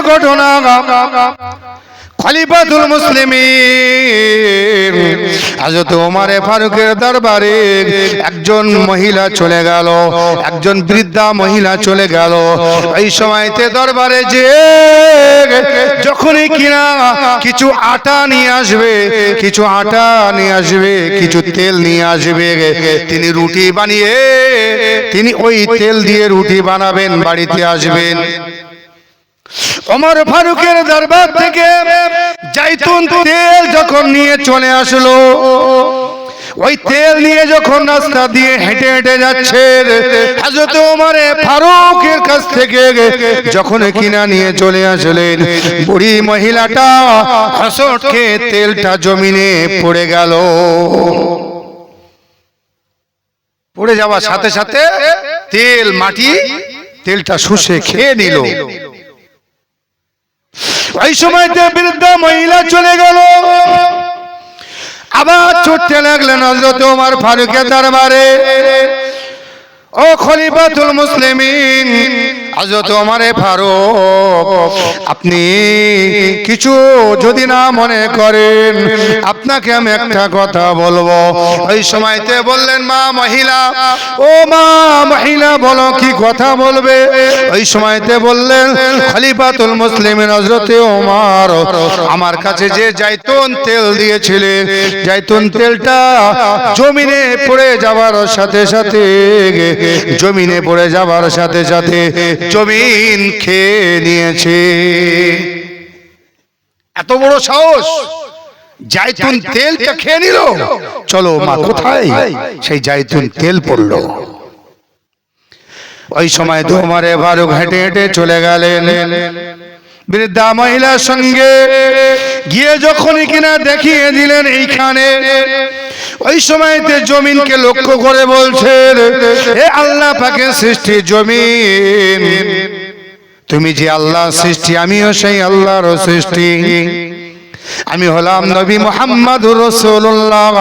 ঘটনা খলিফাতুল মুসলিমিন হযরত ওমর ফারুকের দরবারে একজন মহিলা চলে গেল, একজন বৃদ্ধা মহিলা চলে গেল। এই সময়তে দরবারে যে যখনই কিনা কিছু আটা নিয়ে আসবে, কিছু আটা নিয়ে আসবে, কিছু তেল নিয়ে আসবে, তিনি রুটি বানিয়ে তিনি ওই তেল দিয়ে রুটি বানাবেন, বাড়িতে আসবেন। ওমর ফারুকের দরবার থেকে জাইতুন তেল যখন নিয়ে চলে আসলো, ওই তেল নিয়ে যখন রাস্তা দিয়ে হেঁটে হেঁটে যাচ্ছে, হযরত ওমর ফারুকের কাছ থেকে যখন কিনা নিয়ে চলে আসলেন, বুড়ি মহিলাটা হাসট খেয়ে তেলটা জমিনে পড়ে গেল। পড়ে যাওয়ার সাথে সাথে তেল মাটি তেলটা শুষে খেয়ে নিল। ওই সময়তে বৃদ্ধা মহিলা চলে গেল, আবার ছুটতে লাগলেন হযরত ওমর ফারুকের দরবারে। ও খলিফাতুল মুসলিমিন হযরত ওমর ফারুক, আপনি কিছু যদি না মনে করেন, আপনাকে আমি একটা কথা বলবো। ওই সময়তে বললেন, মা মহিলা, ও মা মহিলা বলো, কি কথা বলবে? ওই সময়তে বললেন, খলিফাতুল মুসলিমিন হযরত ওমর আমার কাছে যে জাইতুন তেল দিয়েছিলেন, জাইতুন তেলটা জমিনে পড়ে যাওয়ার সাথে সাথে, জমিনে পড়ে যাওয়ার সাথে সাথে জমিন খেয়ে নিয়েছে। এত বড় সাহস, জাইতুন তেলটা খেয়ে নিল। চলো মা, কোথায় সেই জাইতুন তেল পড়লো? ওই সময় তো ওমর ফারুক হেঁটে হেঁটে চলে গেলেন বৃদ্ধা মহিলার সঙ্গে গিয়ে যখনই কিনা দেখিয়ে দিলেন এইখানে। ওই সময়তে জমিনকে লক্ষ্য করে বলছেন, হে আল্লাহ পাকের সৃষ্টি জমিন, তুমি যে আল্লাহর সৃষ্টি, আমিও সেই আল্লাহর সৃষ্টি। আমি হলাম নবী মুহাম্মদুর রাসূলুল্লাহ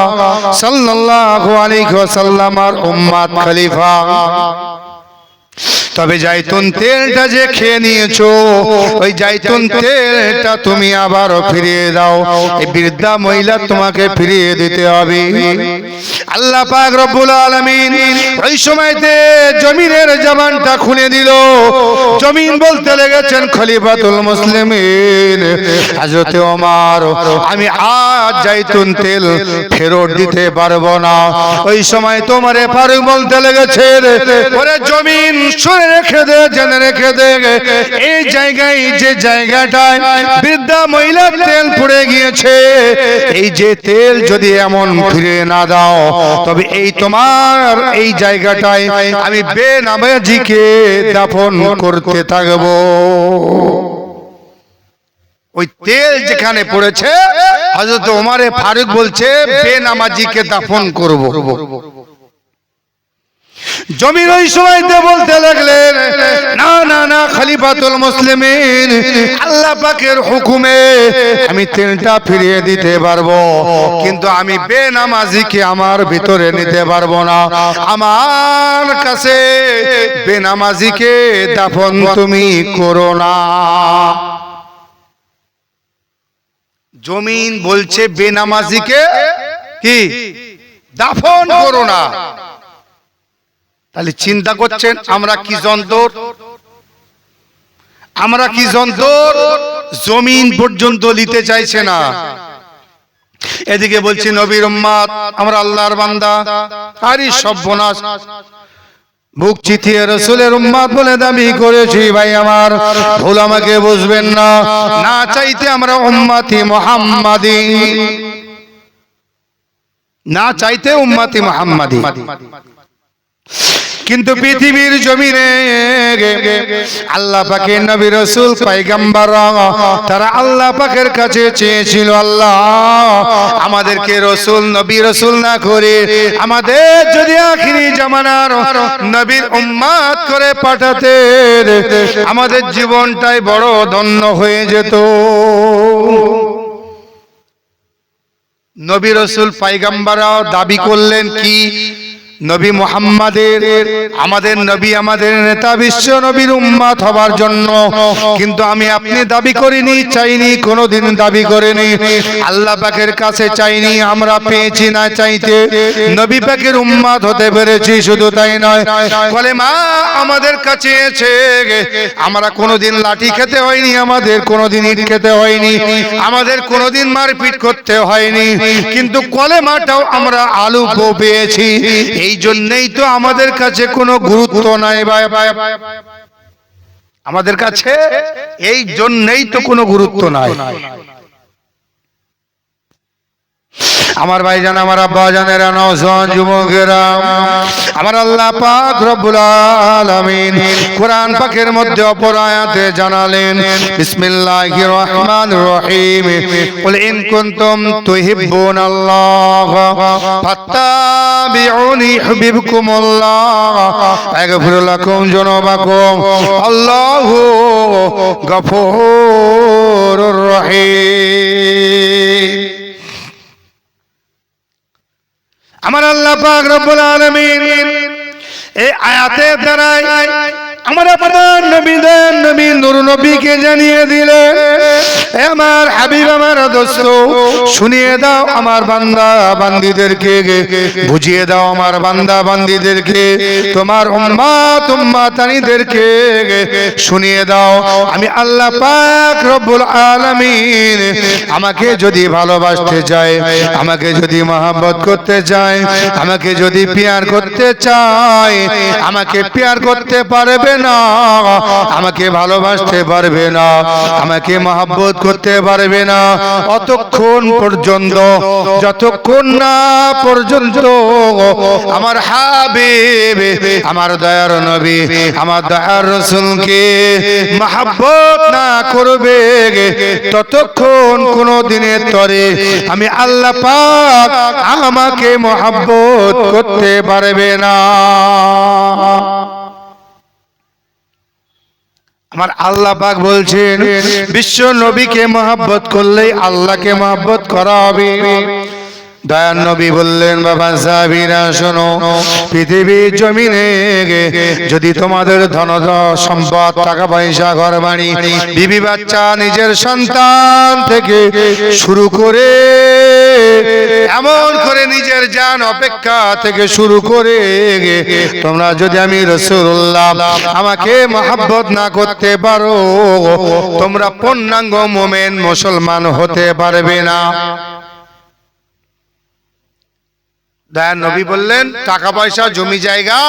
সাল্লাল্লাহু আলাইহি ওয়াসাল্লামের উম্মত খলিফা। তবে জাইতুন তেলটা যে খেয়ে নিয়েছো, ওই জাইতুন তেলটা তুমি আবারও ফিরিয়ে দাও। এই বৃদ্ধা মহিলা তোমাকে ফিরিয়ে দিতে হবে। আল্লাহ পাক রব্বুল আলামিন ওই সময়তে জমিনের জবানটা খুলে দিল। জমিন বলতে লেগেছেন, খলিফাতুল মুসলিমিন হযরত ওমর, আমি আজ জাইতুন তেল ফেরত দিতে পারবো না। ওই সময় ওমর ফারুক বলতে লেগেছেন, ওরে জমিন শুনে রেখে দে, জেনে রেখে দে, এই জায়গায় যে জায়গাটায় বৃদ্ধা মহিলার তেল পড়ে গিয়েছে, এই যে তেল যদি এমন ফিরে না দাও, তবে এই তোমার এই জায়গাটায় আমি বেনামাজিকে দাফন করতে থাকবো। ওই তেল যেখানে পড়েছে, হযরত ওমর ফারুক বলছে বেনামাজিকে দাফন করব। জমির ওই সময়তে বলতে লাগলেন, না না না খলিফাতুল মুসলিমিন, আল্লাহ পাকের হুকুমে আমি তেলটা ফিরিয়ে দিতে পারবো, কিন্তু আমি বেনামাজিকে আমার ভিতরে নিতে পারবো না। আমার কাছে বেনামাজিকে দাফন তুমি করো না। জমিন বলছে বেনামাজিকে কি দাফন করো না। তাহলে চিন্তা করছেন আমরা কি যন্তর, আমরা কি যন্তর, জমিন পর্যন্ত নিতে চাইছে না। এদিকে বলছি নবীর উম্মত, আমরা আল্লাহর বান্দা, আরে সর্বনাশ, বুক চিতিয়ে রাসূলের উম্মত বলে দাবি করেছি। ভাই আমার, ভুল আমাকে বুঝবেন না, না চাইতে আমরা উম্মতি মুহাম্মাদি, না চাইতে উম্মতি মুহাম্মাদি। কিন্তু পৃথিবীর জমিনে আল্লাহ পাকের নবী রাসূল পয়গম্বর তারা আল্লাহ পাকের কাছে চেয়েছিল, আল্লাহ আমাদেরকে রাসূল নবী রাসূল না করে আমাদের যদি আখিরি জামানার নবীর উম্মত করে পাঠাতে, আমাদের জীবনটাই বড় ধন্য হয়ে যেত। নবী রাসূল পয়গম্বর দাবি করলেন কি, নবী মুহাম্মাদের, আমাদের নবী, আমাদের নেতা, বিশ্ব নবীর উম্মত হবার জন্য। কিন্তু আমি আপনি দাবি করিনি, চাইনি, কোনোদিন দাবি করিনি, আল্লাহ পাকের কাছে চাইনি, আমরা পেয়েছি না চাইতে নবী পাকের উম্মত হতে পেরেছি। শুধু তাই নয়, কলেমা আমাদের কাছে এসে আমরা কোনোদিন লাঠি খেতে হয়নি, আমাদের কোনোদিন ইট খেতে হয়নি, আমাদের কোনোদিন মারপিট করতে হয়নি, কিন্তু কলেমাটাও আমরা আলু পেয়েছি। এই জন্যই তো আমাদের কাছে কোনো গুরুত্ব নাই, আমাদের কাছে এই জন্যই তো কোনো গুরুত্ব নাই। আমার ভাইজান, আমার আব্বা জানেরা, নওজোয়ান যুবকেরা, আমার আল্লাহ পাক রব্বুল আলামিন কোরআন পাকের মধ্যে অপর আয়াতে জানালেন, বিসমিল্লাহির রহমানির রহিম, কুল ইন কুনতুম তুহিব্বুনাল্লাহ ফাত্তাবিউনি ইউহিব্বুকুমুল্লাহ ইয়াগফির লাকুম যুনুবাকুম আল্লাহু গফুরুর রহিম। আমার আল্লাহ পাক রব্বুল আলামিন এই আয়াতের দ্বারা আমার আপনার নবীদের নবী নূর নবীকে জানিয়ে দিলেন, আমার হাবিব, আমার দোস্ত, শুনিয়ে দাও আমার বান্দা বান্দীদেরকে, বুঝিয়ে দাও আমার বান্দা বান্দীদেরকে, তোমার উম্মত উম্মতানিদেরকে শুনিয়ে দাও, আমি আল্লাহ পাক রব্বুল আলামিন আমাকে যদি ভালোবাসতে চায়, আমাকে যদি মহব্বত করতে চায়, আমাকে যদি প্যার করতে চায়, আমাকে প্যার করতে পারবে না, আমাকে ভালোবাসতে পারবে না, আমাকে মহব্বত করতে পারবে না অতক্ষণ পর্যন্ত যতক্ষণ না পর্যন্ত আমার হাবিব, আমার দয়ার নবী, আমার দয়ার রাসূলকে মহব্বত না করবে, ততক্ষণ কোন দিনের তরে আমি আল্লাহ পাক আমাকে মহব্বত করতে পারবে না। আমার আল্লাহ পাক বলছেন, বিশ্ব নবীকে মহব্বত করলেই আল্লাহকে মহব্বত করা হবে। দয়ার নবী বললেন, বাবা সাহাবীরা শোনো, পৃথিবীর জমিনে যদি তোমাদের ধন সম্পদ, টাকা পয়সা, ঘর বাড়ি, বিবি বাচ্চা, নিজের সন্তান থেকে শুরু করে এমন করে নিজের জান অপেক্ষা থেকে শুরু করে তোমরা যদি আমি রাসূলুল্লাহ আমাকে মহব্বত না করতে পারো, তোমরা পূর্ণাঙ্গ মুমিন মুসলমান হতে পারবে না। দয়ার নবী বললেন, টাকা পয়সা, জমি জায়গা,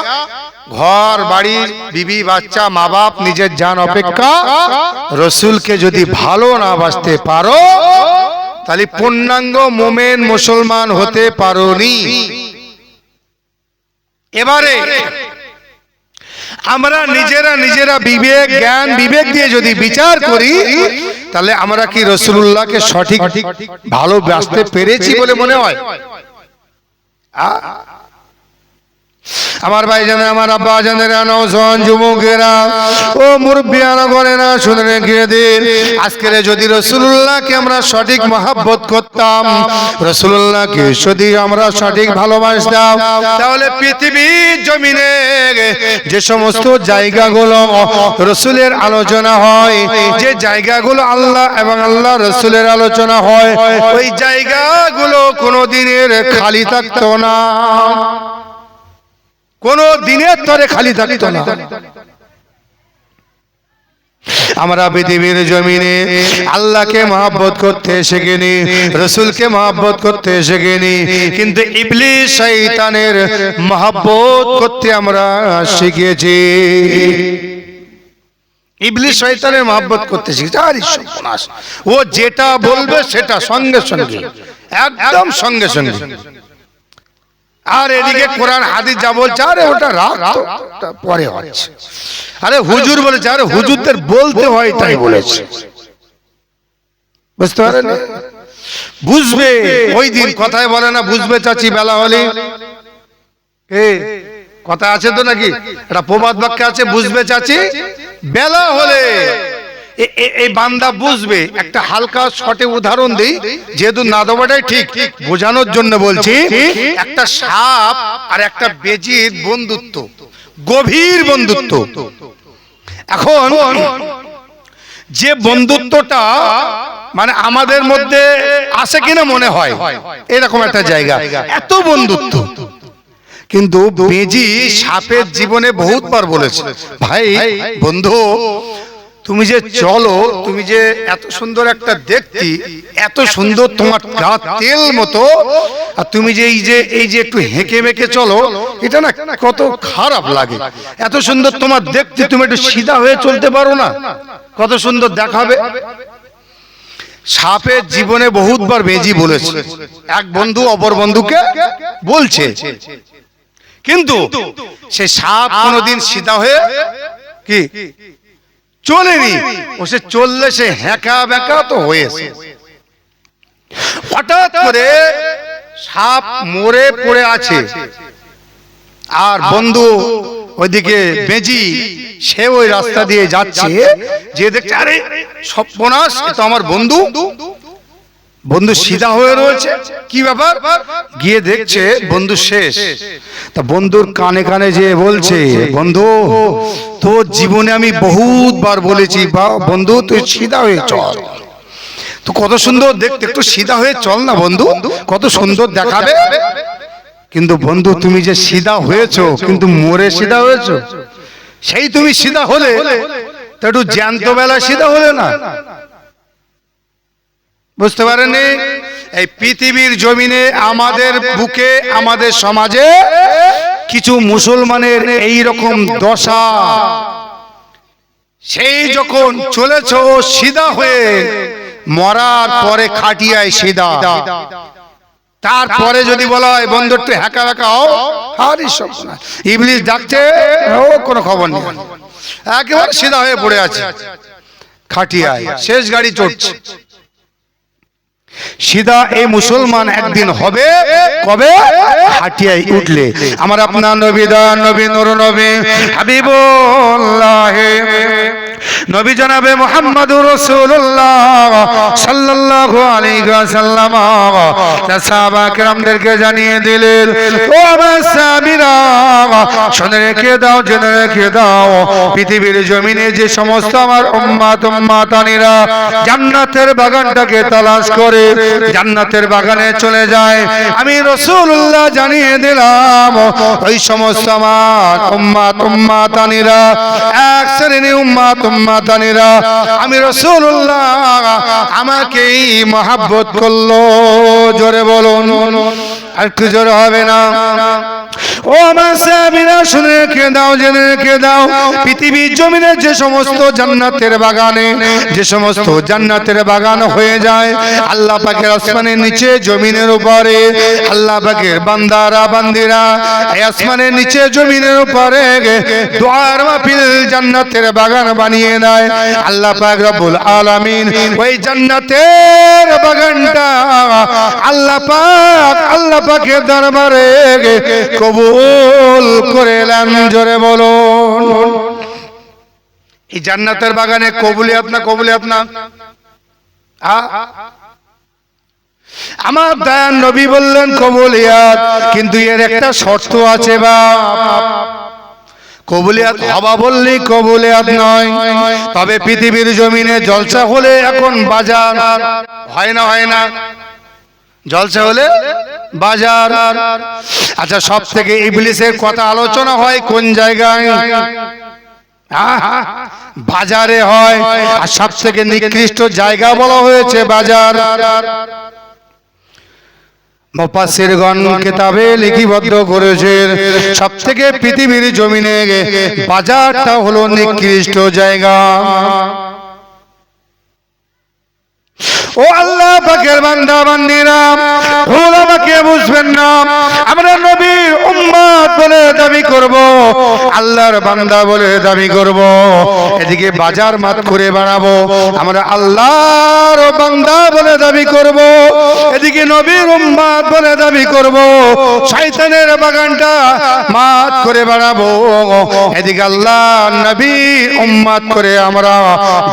ঘর বাড়ি, বিবি বাচ্চা, মা বাপ, নিজের জান অপেক্ষা রাসূলকে যদি ভালো না বাসতে পারো, তাহলে পূর্ণাঙ্গ মুমিন মুসলমান হতে পারোনি। এবারে আমরা নিজেরা বিবেক, জ্ঞান, বিবেক দিয়ে যদি বিচার করি, তাহলে আমরা কি রাসূলুল্লাহকে সঠিক ভালোবাসতে পেরেছি বলে মনে হয়? আমার ভাইজান, আমার আব্বা জানেরা, নওজোয়ান যুবকেরা, ও মুরব্বিয়ানা করেনা, শুনে রেখে দিন, আজকের যদি রাসূলুল্লাহকে আমরা সঠিক মহব্বত করতাম, রাসূলুল্লাহকে যদি আমরা সঠিক ভালোবাসতাম, তাহলে পৃথিবীর জমিনে যে সমস্ত জায়গাগুলো রাসূলের আলোচনা হয়, যে জায়গাগুলো আল্লাহ এবং আল্লাহ রাসূলের আলোচনা হয়, ওই জায়গাগুলো কোনোদিনের খালি থাকতো না, কোন দিনের তরে খালি থাকতো না। আমরা পৃথিবীর জমিনে আল্লাহকে মহব্বত করতে শিখিনি, রাসূলকে মহব্বত করতে শিখিনি, কিন্তু ইবলিস শয়তানের মহব্বত করতে আমরা শিখেছি। ইবলিস শয়তানের মহব্বত করতে শিখেছে। আর সর্বনাশ, ও যেটা বলবে সেটা সঙ্গে সঙ্গে, একদম সঙ্গে সঙ্গে। আর এদিকে কোরআন হাদিস যা বলছে, আরে ওটা রাত পরে হচ্ছে, আরে হুজুর বলেছে, আরে হুজুরদের বলতে হয় তাই বলেছে, বুঝতে পারেন? বুঝবে ওই দিন, কথায় বলে না, বুঝবে চাচি বেলা হলে, কথা আছে তো নাকি, এটা প্রবাদ বাক্য আছে, বুঝবে চাচি বেলা হলে। এই বান্দা বুঝবে। একটা হালকা শর্টে উদাহরণ দেই, যেহেতু না দেওয়াটাই ঠিক, বোঝানোর জন্য বলছি। একটা সাপ আর একটা বেজির বন্ধুত্ব, গভীর বন্ধুত্ব। এখন যে বন্ধুত্বটা মানে আমাদের মধ্যে আসে কিনা মনে হয় এরকম একটা জায়গা, এত বন্ধুত্ব। কিন্তু বেজি সাপের জীবনে বহুতবার বলেছে, ভাই বন্ধু তুমি যে চলো, তুমি যে এত সুন্দর একটা দেখতি, এত সুন্দর তোমার গা তেল মতো, আর তুমি যে এই যে একটু হেঁকে মেঁকে চলো, এটা না কত খারাপ লাগে। এত সুন্দর তোমার দেখতে, তুমি একটু সিধা হয়ে চলতে পারো না, কত সুন্দর দেখাবে। সাপের জীবনে বহুতবার বেজি বলেছে, এক বন্ধু অপর বন্ধুকে বলছে, কিন্তু সে সাপ কোনোদিন সিধা হয়ে কি চলেনি। ও সে চললে সে হ্যাঁকা ব্যাঁকা তো হয়েছে। হঠাৎ করে সাপ মরে পড়ে আছে, আর বন্ধু ওইদিকে বেজি, সে ওই রাস্তা দিয়ে যাচ্ছে, যে দেখছে আরে সর্বনাশ, এ তো আমার বন্ধু, বন্ধু সিধা হয়ে রয়েছে, কি ব্যাপার? গিয়ে দেখছে বন্ধু শেষ। তা বন্ধুর কানে কানে যে বলছে, বন্ধু তোর জীবনে আমি বহুতবার বলেছি বন্ধু তুই সিধা হয়ে চল, তো কত সুন্দর দেখতে, একটু সিধা হয়ে চল না বন্ধু, কত সুন্দর দেখাবে। কিন্তু বন্ধু তুমি যে সিধা হয়েছো, কিন্তু মরে সিধা হয়েছো। সেই তুমি সিধা হলে তা একটু জ্যান্ত বেলা সিধা হলে না, বুঝতে পারেননি? এই পৃথিবীর জমিনে আমাদের বুকে, আমাদের সমাজে কিছু মুসলমানের এই রকম দশা। সেই যখন চলেছ সিধা হয়ে, মরার পরে খাটিয়ায় সিধা, তারপরে যদি বলা হয় বন্ধু একটু হ্যাকা হ্যাকা হও, আরে সব ইবলিশ ডাকছে, ও কোনো খবর নেই, একেবারে সিধা হয়ে পড়ে আছে খাটিয়ায়, শেষ গাড়ি চড়ছে। সিধা এই মুসলমান একদিন হবে কবে? খাটিয়ায় উঠলে। আমার আপনার নবী, দয়ার নবী, নূর নবী, হাবিবুল্লাহ নবী জনাবে মুহাম্মদুর রাসূলুল্লাহ সাল্লাল্লাহু আলাইহি ওয়াসাল্লাম সাহাবা কেরামদেরকে জানিয়ে দিলেন, ও আমার সাহাবীরা শুনে রেখে দাও, জেনে রেখে দাও, পৃথিবীর জমিনে যে সমস্ত আমার উম্মত উম্মাতানিরা জান্নাতের বাগানটাকে তালাশ করে জান্নাতের বাগানে চলে যায়, আমি রাসূলুল্লাহ জানিয়ে দিলাম ওই সমস্ত আমার উম্মত উম্মাতানিরা, এক শ্রেণী উম্মত উম্মাতানিরা আমি রাসূলুল্লাহ আমাকেই মহব্বত করলো। জোরে বলুন, আর একটু জোরে হবে না? ও আমার সাহাবীরা শুনে রেখে দাও, জেনে রেখে দাও, পৃথিবীর জমিনে যে সমস্ত জান্নাতের বাগানে, যে সমস্ত জান্নাতের বাগান হয়ে যায় আল্লাহ পাকের আসমানের নিচে, জমিনের উপরে, আল্লাহ পাকের বান্দারা বান্দিরা এই আসমানের নিচে জমিনের উপরে দোয়ার মাহফিল জান্নাতের বাগান বানিয়ে দেয় আল্লাহ পাক রব্বুল আলামিন। ওই জান্নাতের বাগানটা আল্লাহ পাকের দরবারে কবুল করে নেন। জোরে বলুন, এই জান্নাতের বাগানে কবুলিয়াত না কবুলিয়াত না? আমার দয়ার নবী বললেন কবুলিয়াত, কিন্তু এর একটা শর্ত আছে। কবুলিয়াত হওয়া বললেই কবুলিয়াত নয়। তবে পৃথিবীর জমিনে জলসা হলে এখন বাজার হয় না, হয় না? জলসা হলে বাজার। আচ্ছা, সব থেকে ইবলিসের কথা আলোচনা হয় কোন জায়গায়? বাজারে হয়। আর সব থেকে নিকৃষ্ট জায়গা বলা হয়েছে বাজার। মুফাসসিরগণ কিতাবে লিপিবদ্ধ করেছেন, সব থেকে পৃথিবীর জমিনে বাজারটা হলো নিকৃষ্ট জায়গা। ও আল্লাহ পাকের বান্দা বান্দিরা, ভুল আমাকে বুঝবেন না। আমরা নবীর উম্মত বলে দাবি করব, আল্লাহর বান্দা বলে দাবি করব, এদিকে বাজার মাত করে বাড়াবো, আমরা আল্লাহর বান্দা বলে দাবি করব, এদিকে নবীর উম্মত বলে দাবি করব, শয়তানের বাগানটা মাত করে বাড়াবো, এদিকে আল্লাহ নবীর উম্মত করে আমরা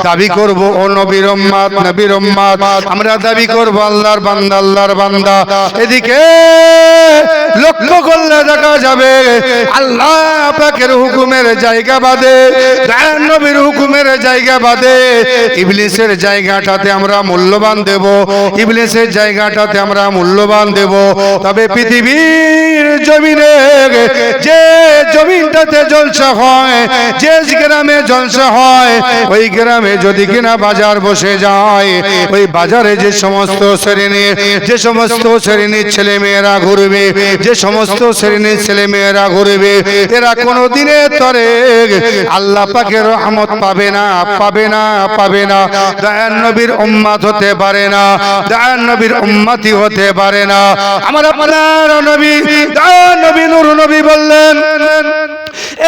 দাবি করব। ও নবীর উম্মত, নবীর উম্মত আমরা দাবি করব, আল্লাহর বান্দা, আল্লাহর বান্দা। এদিকে লক্ষ্য করলে দেখা যাবে আল্লাহ পাকের হুকুমের জায়গা বাদে, দয়ার নবীর হুকুমের জায়গা বাদে ইবলিসের জায়গাটাতে আমরা মূল্যবান দেব, ইবলিসের জায়গাটাতে আমরা মূল্যবান দেব। তবে পৃথিবীর জমিনে যে জমিনটাতে জলসা হয়, যে গ্রামে জলসা হয়, ওই গ্রামে যদি কিনা বাজার বসে যায়, ওই বাজারে যে সমস্ত শ্রেণীর ছেলে মেয়েরা ঘুরবে, যে সমস্ত শ্রেণীর ছেলে মেয়েরা ঘুরবে, এরা কোনোদিনে তরে আল্লাহ পাকের রহমত পাবে না, পাবে না, পাবে না। দয়ার নবীর উম্মত হতে পারে না, দয়ার নবীর উম্মতি হতে পারে না। আমার আপনার নবী, দয়ার নবী, নূর নবী বললেন,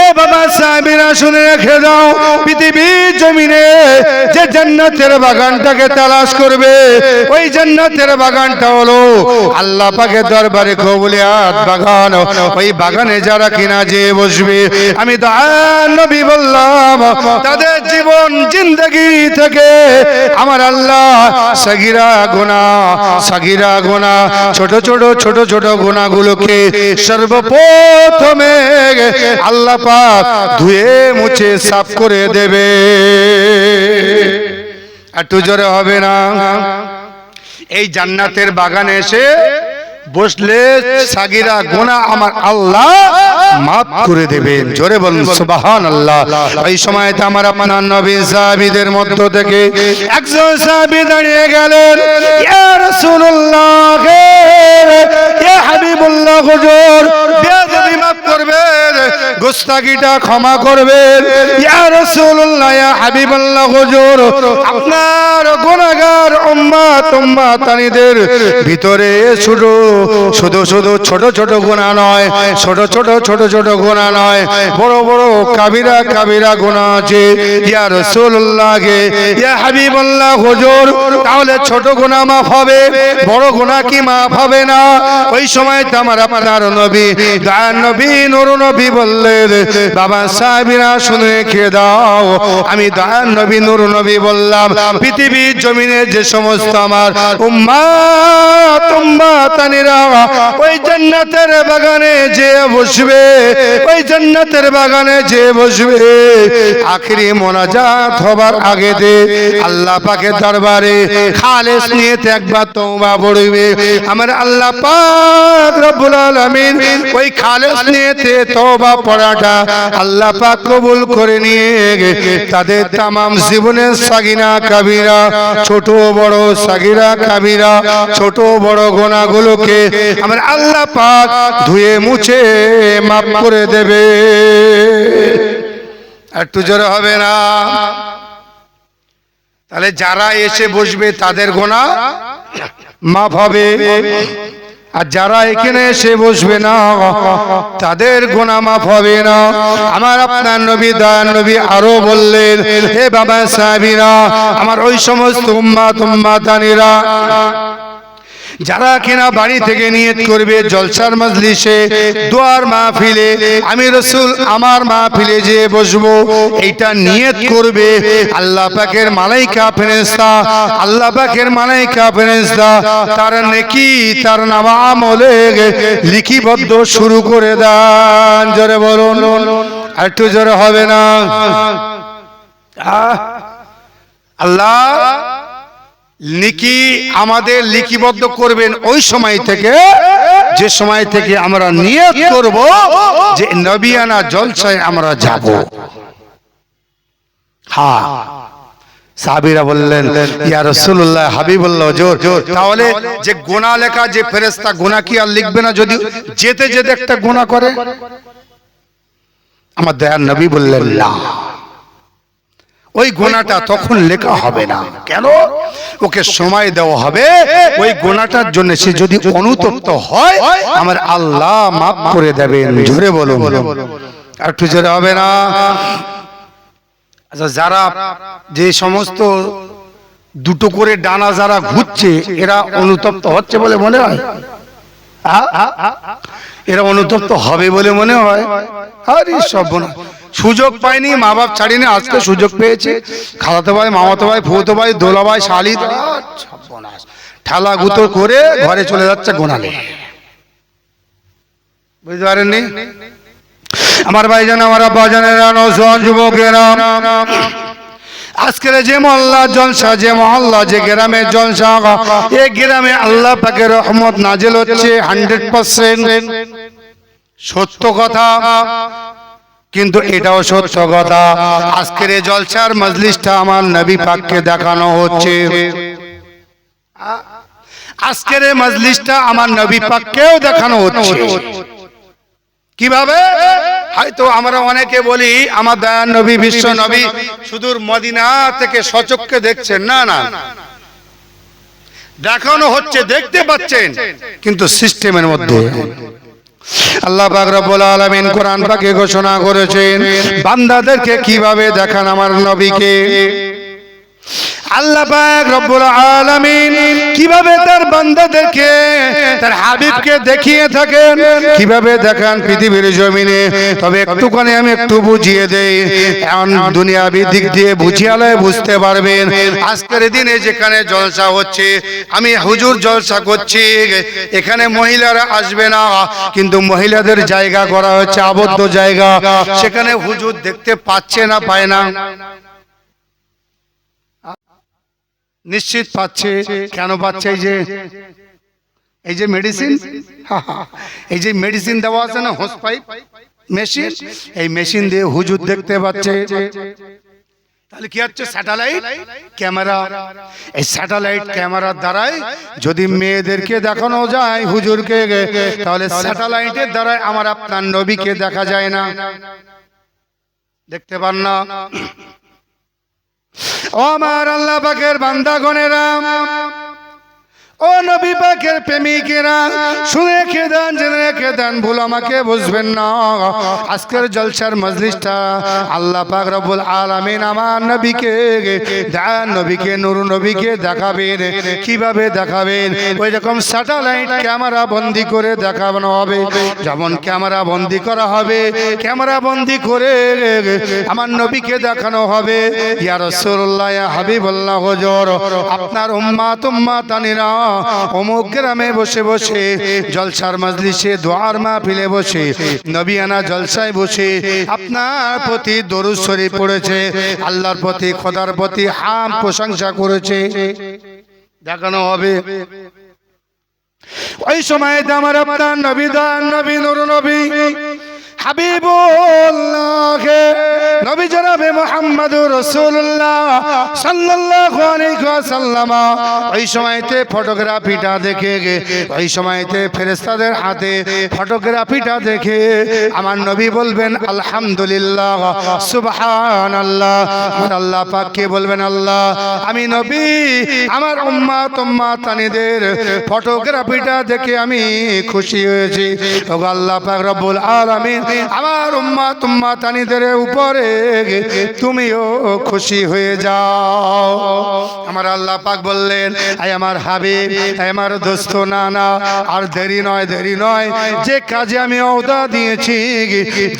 এ বাবা সাহাবীরা শুনে রেখে দাও, পৃথিবীর জমিনে যে জান্নাতের বাগানটাকে তালাশ করবে, ওই জান্নাতের বাগানটা হলো আল্লাহ পাকের দরবারে কবুলিয়াত বাগান। ওই বাগানে যারা কিনা যে বসবে, আমি দয়ার নবী বললাম, তাদের জীবন জিন্দেগি থেকে আমার আল্লাহ সাগীরা গুনাহ, ছোট ছোট গুনাহগুলোকে সর্বপ্রথমে আল্লাহ পাক ধুয়ে মুছে সাফ করে দেবে। একটু জোরে হবে না? এই জান্নাতের বাগানে এসে বসলে সাগীরা গুনাহ আমার আল্লাহ মাফ করে দেবেন। জোরে বলুন সুবহানাল্লাহ। এই সময়তে আমার আপনার নবী সাহাবীদের মধ্য থেকে একজন সাহাবী দাঁড়িয়ে গেলেন, ইয়া রাসূলুল্লাহ, ইয়া হাবিবুল্লাহ, হুজুর বেয়াদবি মাফ করবেন, গুস্তাখিটা ক্ষমা করবেন, ইয়া রাসূলুল্লাহ, ইয়া হাবিবাল্লাহ, হুজুর আপনার গুনাহগার উম্মতানিদের ভিতরে শুধু ছোট ছোট গুনাহ নয়, ছোট ছোট গুনাহ নয়, বড় বড় কাবিরা গুনাহ আছে। ইয়া রাসূলুল্লাহ, ইয়া হাবিবাল্লাহ, হুজুর তাহলে ছোট গুনাহ মাফ হবে, বড় গুনাহ কি মাফ হবে না? ওই সময় তো আমার আপনার নবী, দয়ার নবী, নূর নবী বললেন, বাবা সাহাবীরা শুনে রেখে দাও, আমি দয়ার নবী, নূর নবী বললাম, পৃথিবীর জমিনে যে সমস্ত আমার উম্মতানিরা ওই জান্নাতের বাগানে যে বসবে, ওই জান্নাতের বাগানে যে বসবে, আখিরি মোনাজাত হবার আগেতে আল্লাহ পাকের দরবারে খালেস নিয়তে একবার তওবা পড়বে। আমার আল্লাহ পাক রব্বুল আলামিন ওই খালেস নিয়তে তওবা পড়াটা আল্লাহ পাক কবুল করে নিয়ে তাদের তামাম জীবনের সাগিরা কাবিরা, ছোট বড় সাগিরা কাবিরা, ছোট বড় গুনাহগুলোকে আমার আল্লাহ পাক ধুয়ে মুছে মাফ করে দেবে। একটু জোরে হবে না? তাহলে যারা এসে বসবে তাদের গুনাহ মাফ হবে, আর যারা এখানে এসে বসবে না তাদের গুনাহ মাফ হবে না। আমার আপনার নবী, দয়ার নবী আরো বললেন, হে বাবা সাহাবীরা, আমার ওই সমস্ত উম্মতানিরা যারা কিনা বাড়ি থেকে নিয়ত করবে জলসার মজলিসে, দোয়ার মাহফিলে, আমি রাসূল আমার মাহফিলে যে বসবো, এইটা নিয়ত করবে, আল্লাহ পাকের মালাইকা ফেরেশতা, আল্লাহ পাকের মালাইকা ফেরেশতা তার নেকি, তার আমলে লিখিবদ্ধ শুরু করে দেন। জোরে বলুন, একটু জোরে হবে না? আল্লাহ নেকি আমাদের লিখিবদ্ধ করবেন ওই সময় থেকে, যে সময় থেকে আমরা নিয়ত করব যে নবিয়ানা জলসায় আমরা যাব। হ্যাঁ, সাহাবীরা বললেন, ইয়া রাসূলুল্লাহ, হাবিবুল্লাহ, হুজুর তাহলে যে গুনাহ লেখা যে ফেরেশতা, গুনাহ কি আর লিখবে না যদি যেতে যেতে একটা গুনাহ করে? আমার দয়ার নবী বললেন, না, ওই গোনাটা তখন লেখা হবে না। কেন? ওকে সময় দেওয়া হবে ওই গোনাটার জন্য। সে যদি অনুতপ্ত হয় আমার আল্লাহ মাফ করে দেবেন। জোরে বলুন, আর একটু জোরে হবে না? আচ্ছা, যারা যে সমস্ত দুটো করে ডানা যারা ঘুরছে এরা অনুতপ্ত হচ্ছে বলে মনে হয়? এরা অনুতপ্ত হবে বলে মনে হয়? আরে সব সুযোগ পায়নি, মা বাপ ছাড়িনি, আজকে সুযোগ পেয়েছে। খালাতো ভাই, মামাতো ভাই, ফুতো ভাই, দোলা ভাই, শালি, ঠালা গুতো করে ঘরে চলে যাচ্ছে গোনালে। বুঝতে পারেননি? আমার ভাইজান, আমার আব্বা জানেরা, নওজোয়ান যুবকেরা, আজকের যে মহল্লা জলসা, যে মহল্লা, যে গ্রামের জলসা, এই গ্রামে আল্লাহ পাকের রহমত নাজিল হচ্ছে 100% সত্য কথা। কিন্তু এটাও সত্য কথা, আজকের এই জলসার মজলিসটা আমার নবী পাককে দেখানো হচ্ছে। আজকের এই মজলিসটা আমার নবী পাককেও দেখানো হচ্ছে। কিভাবে? হয়তো আমরা অনেকে বলি আমার দয়ার নবী, বিশ্ব নবী সুদূর মদিনা থেকে সচক্ষে দেখছেন। না না, দেখানো হচ্ছে, দেখতে পাচ্ছেন, কিন্তু সিস্টেমের মধ্যে। আল্লাহ পাক রব্বুল আলামিন কোরআন পাকে ঘোষণা করেছেন বান্দাদেরকে কিভাবে দেখান আমার নবীকে। আল্লাহ পাক রব্বুল আলামিন কিভাবে তার বান্দাদেরকে, তার হাবিবকে দেখিয়ে থাকেন, কিভাবে দেখান পৃথিবীর জমিনে। তবে একটুখানি আমি একটু বুঝিয়ে দেই, এখন দুনিয়াবি দিক দিয়ে বুঝিয়ালে বুঝতে পারবেন। আজকের দিনে যেখানে জলসা হচ্ছে, আমি হুজুর জলসা করছি, এখানে মহিলারা আসবে না, কিন্তু মহিলাদের জায়গা করা হচ্ছে আবদ্ধ জায়গা। সেখানে হুজুর দেখতে পাচ্ছে না, পায় না? নিশ্চিত পাচ্ছে। কেন পাচ্ছে? এই যে মেডিসিন, এই যে মেডিসিন দেওয়া আছে না, হোস পাইপ মেশিন, এই মেশিন দিয়ে হুজুর দেখতে পাচ্ছে। তাহলে কি হচ্ছে? Satellite camera. এই স্যাটেলাইট ক্যামেরার দ্বারাই যদি মেয়েদেরকে দেখানো যায় হুজুরকে, তাহলে স্যাটেলাইটের দ্বারাই আমার আপনার নবীকে দেখা যায় না, দেখতে পান না। ও আমার আল্লাহ পাকের বান্দাগণেরা, ও নবী পাকের প্রেমিকেরা, শুনে রেখে দেন, জেনে রেখে দেন, ভুল আমাকে বুঝবেন না। আজকের জলসার মজলিসটা আল্লাহ পাক রব্বুল আলামিন আমার নবীকে, দয়ার নবীকে, নূর নবীকে দেখাবেন। কিভাবে দেখাবেন? ওই রকম স্যাটেলাইট ক্যামেরা বন্দি করে দেখানো হবে। যেমন ক্যামেরা বন্দি করা হবে, ক্যামেরা বন্দি করে আমার নবীকে দেখানো হবে। ইয়া রাসূলুল্লাহ, ইয়া হাবিবাল্লাহ, হুজুর আপনার উম্মাত উম্মাতানিরা অমুক গ্রামে বসে বসে জলসার মজলিসে, দোয়ার মাহফিলে বসে, নবিয়ানা জলসায় বসে আপনার প্রতি দরুদ শরীফ পড়েছে, আল্লাহর প্রতি, খোদার প্রতি হাম প্রশংসা করেছে, দেখানো হবে। ওই সময় আমার আপনার নবী, দান নবী, নূর নবী, হাবিবুল্লাহ নবী জনাবে মুহাম্মদুর রাসূলুল্লাহ সাল্লাল্লাহু আলাইহি ওয়াসাল্লাম ওই সময়তে ফটোগ্রাফিটা দেখে, ওই সময়তে ফেরেশতাদের হাতে ফটোগ্রাফিটা দেখে আমার নবী বলবেন আলহামদুলিল্লাহ, সুবহানাল্লাহ। আর আল্লাহ পাককে বলবেন, আল্লাহ আমি নবী আমার উম্মাত উম্মাতানিদের ফটোগ্রাফিটা দেখে আমি খুশি হয়েছি। ওগো আল্লাহ পাক রব্বুল আলামিন আমার উম্মাত উম্মাতানিদের উপরে তুমিও খুশি হয়ে যাও। আমার আল্লাহ পাক বললেন, আয় আমার হাবিব, আয় আমার দোস্ত, না না আর দেরি নয়, দেরি নয়। যে কাজে আমি ওয়াদা দিয়েছি,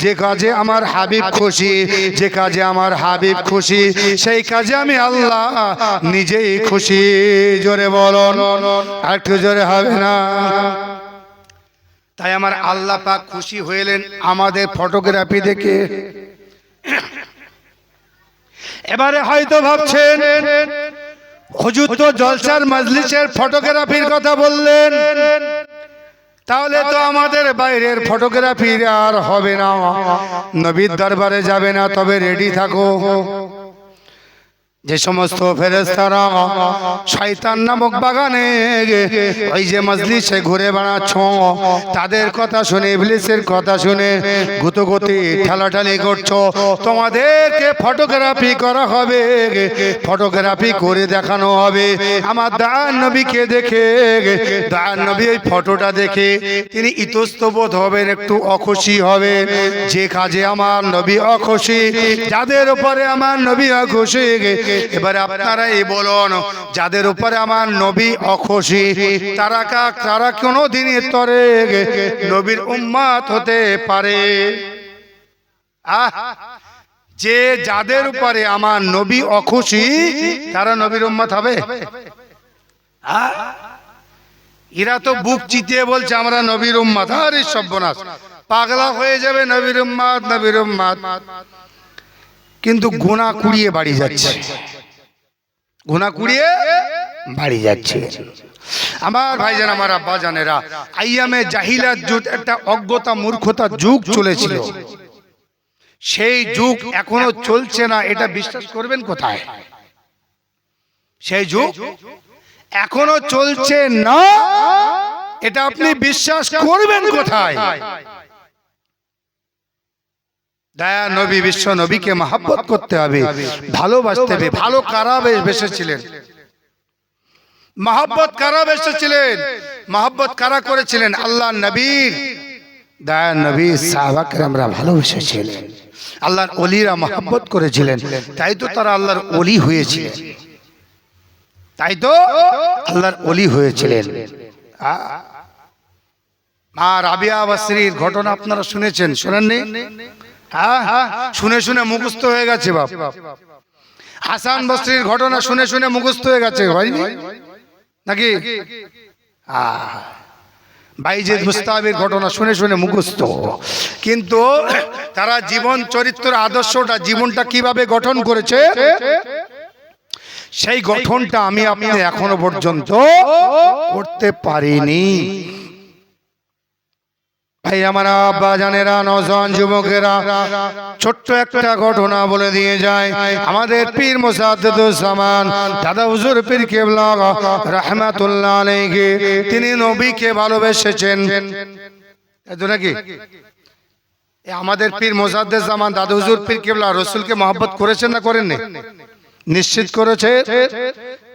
যে কাজে আমার হাবিব খুশি, যে কাজে আমার হাবিব খুশি, সেই কাজে আমি আল্লাহ নিজেই খুশি। জোরে বলুন, একটু জোরে হবে না? তাই আমার আল্লাহ পাক খুশি হইলেন আমাদের ফটোগ্রাফি দেখে। এবারে হয়তো ভাবছেন হুজুর তো জলসার মজলিসের ফটোগ্রাফির কথা বললেন, তাহলে তো আমাদের বাইরের ফটোগ্রাফি আর হবে না, নবীর দরবারে যাবে না। তবে রেডি থাকো, যে সমস্ত ফেরেশতারা শয়তান নামক বাগানে ওই যে মজলিসে ঘুরে বেড়াচ্ছ, তাদের কথা শুনে, ইবলিসের কথা শুনে গুতগুতি ঠেলাঠালি করছো, তোমাদেরকে ফটোগ্রাফি করা হবে, ফটোগ্রাফি করে দেখানো হবে। আমার দয়ার নবীকে দেখে, দয়ার নবী ওই ফটোটা দেখে তিনি ইতস্তবোধ হবেন, একটু অখুশি হবে। যে কাজে আমার নবী অখুশি, যাদের উপরে আমার নবী অখুশি, এবারে আপনারা এই বলুন, যাদের উপরে আমার নবী অখুশি তারা কোনো দিনের তরে নবীর উম্মত হতে পারে? যে যাদের উপরে আমার নবী অখুশি তারা নবীর উম্মত হবে? এরা তো বুক চিতিয়ে বলছে আমরা নবীর উম্মত। আরে সর্বনাশ, পাগলা হয়ে যাবে নবীর উম্মত, নবীর উম্মত, কিন্তু গুনাহ কুড়িয়ে বাড়ি যাচ্ছে, গুনাহ কুড়িয়ে বাড়ি যাচ্ছে। আমার ভাইজান, আমার আব্বা জানেরা, আইয়ামে জাহিলাত যুগ, একটা অজ্ঞতা মূর্খতার যুগ চলেছিল। সেই যুগ এখনো চলছে না, এটা বিশ্বাস করবেন কোথায়? সেই যুগ এখনো চলছে না, এটা আপনি বিশ্বাস করবেন কোথায়? দয়া নবী, বিশ্ব নবীকে মহব্বত করতে হবে, ভালোবাসতে হবে। ভালো কারা বেসেছিলেন? মহব্বত কারা বেসেছিলেন? মহব্বত কারা করেছিলেন? আল্লাহ নবীর, দয়া নবী সাহাবা কেরামরা ভালোবেসেছিলেন, আল্লাহর ওলিরা মহব্বত করেছিলেন, তাই তো তারা আল্লাহর ওলি হয়েছিলেন, তাই তো আল্লাহর ওলি হয়েছিলেন। মা রাবিয়া বসরির ঘটনা আপনারা শুনেছেন, শোনেননি? হ্যাঁ, শুনে শুনে মুখস্থ হয়ে গেছে বাপ। হাসান বসরির ঘটনা শুনে শুনে মুখস্থ হয়ে গেছে হয়নি নাকি? বাইজিদ মুস্তাবির ঘটনা শুনে শুনে মুখস্থ, কিন্তু তারা জীবন চরিত্র আদর্শটা, জীবনটা কিভাবে গঠন করেছে, সেই গঠনটা আমি আপনি এখনো পর্যন্ত করতে পারিনি। ভাই আমার আব্বা জানেরা, নওজওয়ান যুবকেরা, ছোট্ট একটা ঘটনা বলে দিয়ে যায়। আমাদের পীর মুসাদ্দিদুজ্জামান দাদা হুজুর পীর কেবলা রাহমাতুল্লাহ আলাইহি, তিনি নবীকে ভালোবেসেছেন, এত নাকি? আমাদের পীর মুসাদ্দিদুজ্জামান দাদা হুজুর পীর কেবলা রাসূলকে মহব্বত করেছেন না করেননি? নিশ্চিত করেছে।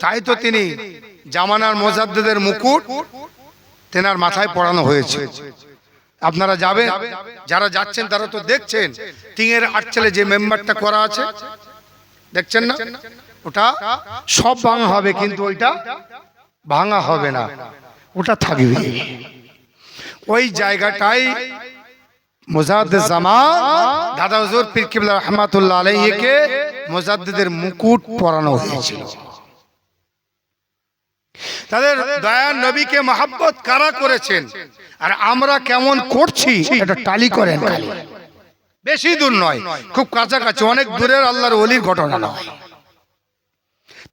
তাই তো তিনি জামানার মুজাদ্দিদের মুকুট তেনার মাথায় পরানো হয়েছে। আপনারা যাবেন, যারা যাচ্ছেন তারা তো দেখছেন, টিঙের আটচালে যে মেম্বারটা করা আছে দেখছেন না? ওটা সব ভাঙা হবে, কিন্তু ওইটা ভাঙা হবে না, ওটা থাকবে। ওই জায়গাটাই মুজাদ্দিদুজ্জামান দাদা হুজুর পীর কিবলা রাহমাতুল্লাহ আলাইহিকে মুজাদ্দিদের মুকুট পরানো হয়েছিল। তাদের দয়ার নবীকে মহব্বত কারা করেছেন আর আমরা কেমন করছি, এটা টালি করেন। বেশি দূর নয়, খুব কাছাকাছি, অনেক দূরের আল্লাহর ওলির ঘটনা নয়।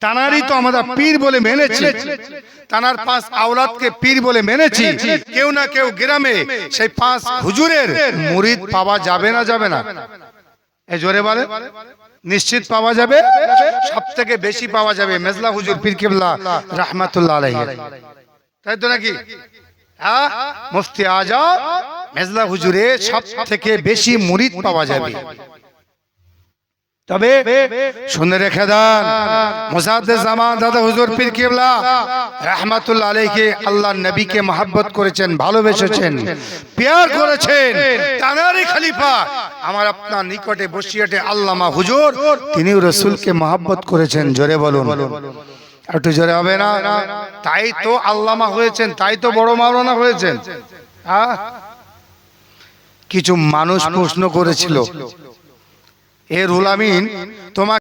তানারই তো আমরা পীর বলে মেনেছি, তানার 5 আওলাদকে পীর বলে মেনেছি। কেউ না কেউ গ্রামে সেই 5 হুজুরের মুরিদ পাওয়া যাবে না, যাবে না? এই জোরে বলে, নিশ্চিত পাওয়া যাবে। সব থেকে বেশি পাওয়া যাবে মেজলা হুজুর পীর কেবলা রাহমাতুল্লাহ আলাইহি, তাই তো নাকি? হ্যাঁ, মুফতি আজম মেজলা হুজুরে সব থেকে বেশি মুরিদ পাওয়া যাবে। তবে শুনে রেখে দেন, মুজাদ্দিদুজ্জামান দাদা হুজুর পীর কেবলা রাহমাতুল্লাহ আলাইহি আল্লাহর নবীকে মহব্বত করেছেন, ভালোবেসেছেন, প্যার করেছেন। তানারই খলিফা আমার আপনার নিকটে বসিয়াটে আল্লামা হুজুর, তিনিও রাসূলকে মহব্বত করেছেন। জোরে বলুন, একটু জোরে হবে না? তাই তো আল্লামা হয়েছেন, তাই তো বড় মাওলানা হয়েছেন। কিছু মানুষ প্রশ্ন করেছিল, এ রুহুল আমিন তোমাকে